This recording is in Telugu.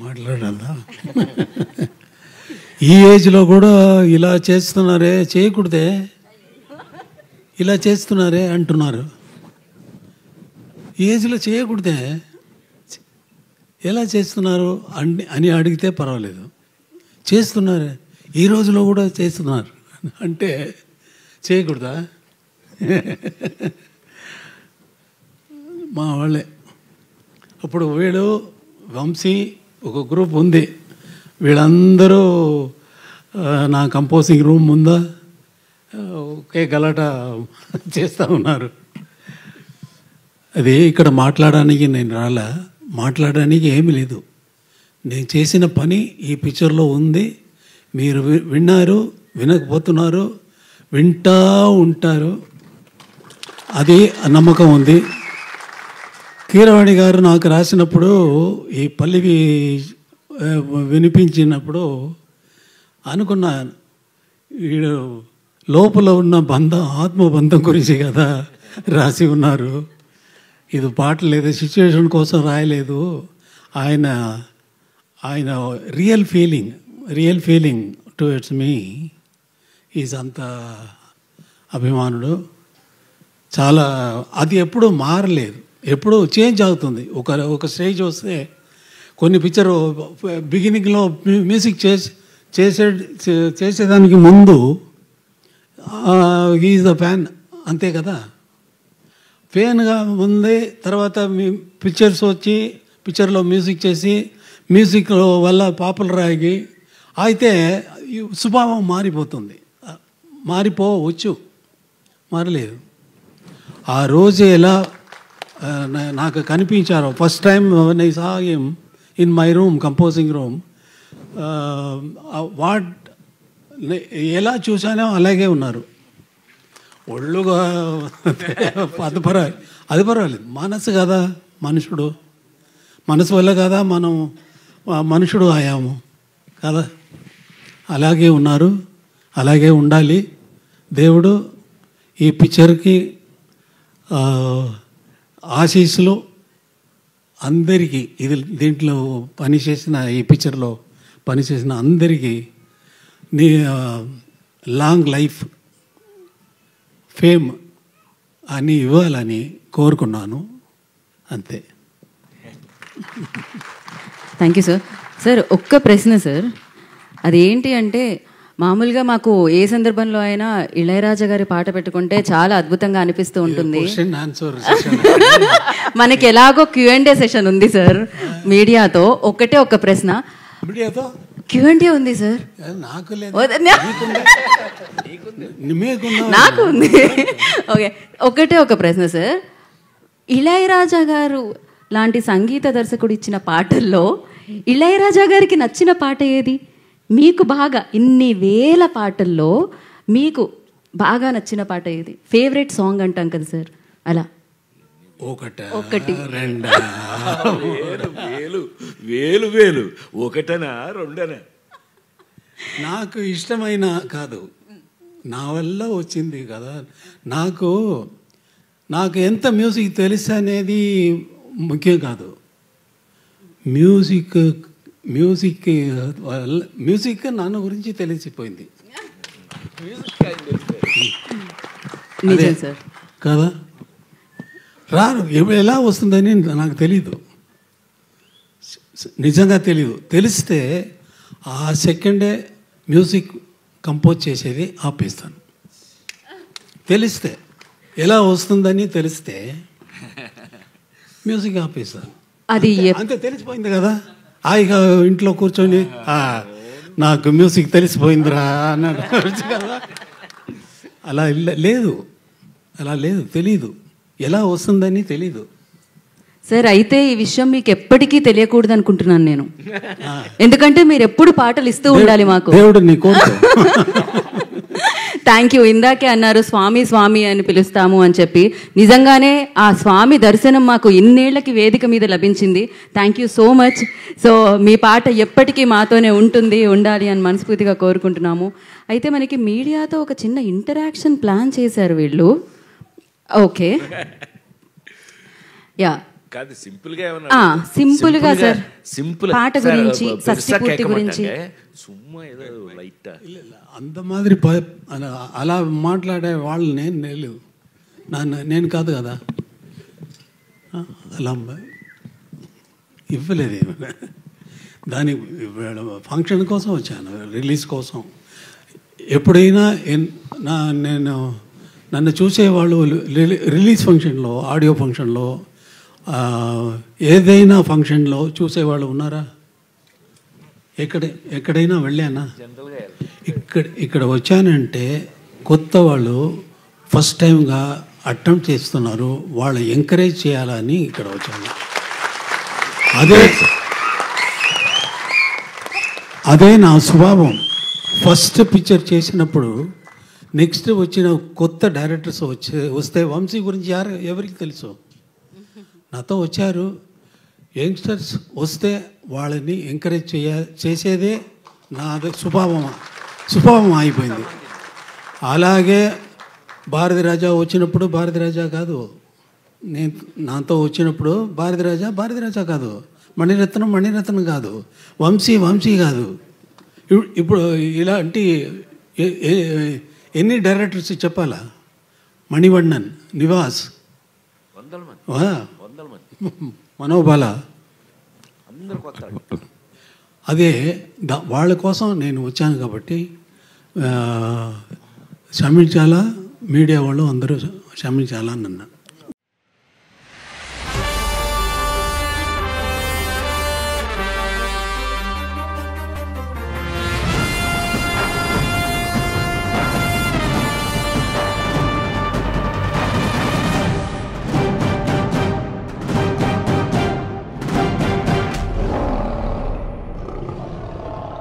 మాట్లాడాలా? ఈ ఏజ్లో కూడా ఇలా చేస్తున్నారే, చేయకూడదే, ఇలా చేస్తున్నారే అంటున్నారు. ఈ ఏజ్లో చేయకూడదే, ఎలా చేస్తున్నారు అని అడిగితే పర్వాలేదు. చేస్తున్నారు, ఈ రోజులో కూడా చేస్తున్నారు అంటే చేయకూడదా? మా వాళ్ళే అప్పుడు వీడు వంశీ ఒక గ్రూప్ ఉంది, వీళ్ళందరూ నా కంపోజింగ్ రూమ్ ముందా ఒకే గలాట చేస్తూ ఉన్నారు. అది ఇక్కడ మాట్లాడడానికి నేను రాలా, మాట్లాడడానికి ఏమీ లేదు. నేను చేసిన పని ఈ పిక్చర్లో ఉంది. మీరు విన్నారు, వినకపోతున్నారు, వింటూ ఉంటారు, అది నమ్మకం ఉంది. కీరవాణి గారు నాకు రాసినప్పుడు ఈ పల్లవి వినిపించినప్పుడు అనుకున్నాను, వీడు లోపల ఉన్న బంధం, ఆత్మబంధం గురించి కదా రాసి ఉన్నారు. ఇది పాట లేదు, సిచ్యువేషన్ కోసం రాయలేదు. ఆయన real feeling towards me is అంత అభిమానుడు. చాలా అది ఎప్పుడూ మారలేదు, ఎప్పుడూ చేంజ్ అవుతుంది. ఒక స్టేజ్ వస్తే కొన్ని పిక్చర్ బిగినింగ్లో మ్యూజిక్ చేసేదానికి ముందు ఈజ్ ద ఫ్యాన్, అంతే కదా. ఫ్యాన్గా ఉంది, తర్వాత పిక్చర్స్ వచ్చి పిక్చర్లో మ్యూజిక్ చేసి మ్యూజిక్ వల్ల పాపులర్ అయ్యి అయితే స్వభావం మారిపోతుంది. మారిపోవచ్చు, మారలేదు. ఆ రోజు ఎలా నాకు కనిపించారో first time I saw him in my room, composing room, ఎలా చూసానో అలాగే ఉన్నారు. ఒళ్ళుగా అది పర్వాలేదు. మనసు కదా, మనసు వల్ల కదా మనం మనుషుడు అయ్యాము కదా. అలాగే ఉన్నారు, అలాగే ఉండాలి. దేవుడు ఈ పిక్చర్కి ఆశీస్సులు అందరికీ, దీంట్లో పనిచేసిన, ఈ పిక్చర్లో పనిచేసిన అందరికీ లాంగ్ లైఫ్, ఫేమ్ అని ఇవ్వాలని కోరుకున్నాను, అంతే. Thank you sir. సార్ ఒక్క ప్రశ్న సార్, అదేంటి అంటే మామూలుగా మాకు ఏ సందర్భంలో అయినా ఇళయరాజా గారి పాట పెట్టుకుంటే చాలా అద్భుతంగా అనిపిస్తూ ఉంటుంది. మనకి ఎలాగో Q&A సెషన్ ఉంది సార్ మీడియాతో. ఒక ప్రశ్న Q&A ఉంది సార్, నాకు ఉంది. ఓకే, ఒక ప్రశ్న సార్. ఇళయరాజా గారు లాంటి సంగీత దర్శకుడు ఇచ్చిన పాటల్లో ఇళయరాజా గారికి నచ్చిన పాట ఏది? మీకు బాగా, ఇన్ని వేల పాటల్లో మీకు బాగా నచ్చిన పాట ఏది? ఫేవరెట్ సాంగ్ అంటాం కదా సార్, అలా ఒకటి రెండా వేలు ఒకటనా రెండనా? నాకు ఇష్టమైన కాదు, నా వల్ల వచ్చింది కదా. నాకు ఎంత మ్యూజిక్ తెలుసు అనేది ముఖ్యం కాదు. మ్యూజిక్ నాన్న గురించి తెలిసిపోయింది కదా. రాను ఎలా వస్తుందని నాకు తెలీదు, నిజంగా తెలీదు. తెలిస్తే ఆ సెకండే మ్యూజిక్ కంపోజ్ చేసేది ఆపేస్తాను. తెలిస్తే ఎలా వస్తుందని తెలిస్తే మ్యూజిక్ ఆపేస్తాను. అది అంతే, తెలిసిపోయింది కదా. హాయిగా ఇంట్లో కూర్చొని నాకు మ్యూజిక్ తెలిసిపోయిందిరా అన్నాడు కదా. అలా లేదు, తెలీదు, ఎలా వస్తుందని తెలీదు సార్. అయితే ఈ విషయం మీకు ఎప్పటికీ తెలియకూడదు అనుకుంటున్నాను నేను, ఎందుకంటే మీరు ఎప్పుడు పాటలు ఇస్తూ ఉండాలి మాకు. దేవుడు నీ కోరుకో. Thank you. ఇందాకే అన్నారు స్వామి స్వామి అని పిలుస్తాము అని చెప్పి, నిజంగానే ఆ స్వామి దర్శనం మాకు ఇన్నేళ్లకి వేదిక మీద లభించింది. Thank you so much. So మీ పాట ఎప్పటికీ మాతోనే ఉండాలి అని మనస్ఫూర్తిగా కోరుకుంటున్నాము. అయితే మనకి మీడియాతో ఒక చిన్న ఇంటరాక్షన్ ప్లాన్ చేశారు వీళ్ళు. ఓకే, యా, కాదు సింపుల్ గా సింపుల్ గా సార్ సింపుల్ పాట గురించి షష్టిపూర్తి గురించి సుమ్మా ఏదో లైట్ అంత మాదిరి అలా మాట్లాడే వాళ్ళు నేను కాదు కదా, అలా ఇవ్వలేదు. దానికి ఫంక్షన్ కోసం వచ్చాను, రిలీజ్ కోసం. ఎప్పుడైనా నన్ను చూసేవాళ్ళు రిలీజ్ ఫంక్షన్లో, ఆడియో ఫంక్షన్లో, ఏదైనా ఫంక్షన్లో చూసేవాళ్ళు ఉన్నారా? ఎక్కడైనా వెళ్ళానా? ఇక్కడ వచ్చానంటే కొత్త వాళ్ళు ఫస్ట్ టైంగా అటెంప్ట్ చేస్తున్నారు, వాళ్ళు ఎంకరేజ్ చేయాలని ఇక్కడ వచ్చాను. అదే నా స్వభావం. ఫస్ట్ పిక్చర్ చేసినప్పుడు నెక్స్ట్ వచ్చిన కొత్త డైరెక్టర్స్ వస్తే వంశీ గురించి ఎవరికి తెలుసు? నాతో వచ్చారు యంగ్స్టర్స్, వస్తే వాళ్ళని ఎంకరేజ్ చేసేదే నా స్వభావం అయిపోయింది. అలాగే భారతి రాజా వచ్చినప్పుడు భారతి రాజా కాదు, నాతో వచ్చినప్పుడు భారతి రాజా కాదు, మణిరత్నం కాదు, వంశీ కాదు. ఇప్పుడు ఇలాంటి ఎన్ని డైరెక్టర్స్ చెప్పాలా? మణివണ്ണన్, నివాస్, మనోబాల, అదే వాళ్ళ కోసం నేను వచ్చాను. కాబట్టి క్షమించాలా, మీడియా వాళ్ళు అందరూ క్షమించాలా అని అన్నా.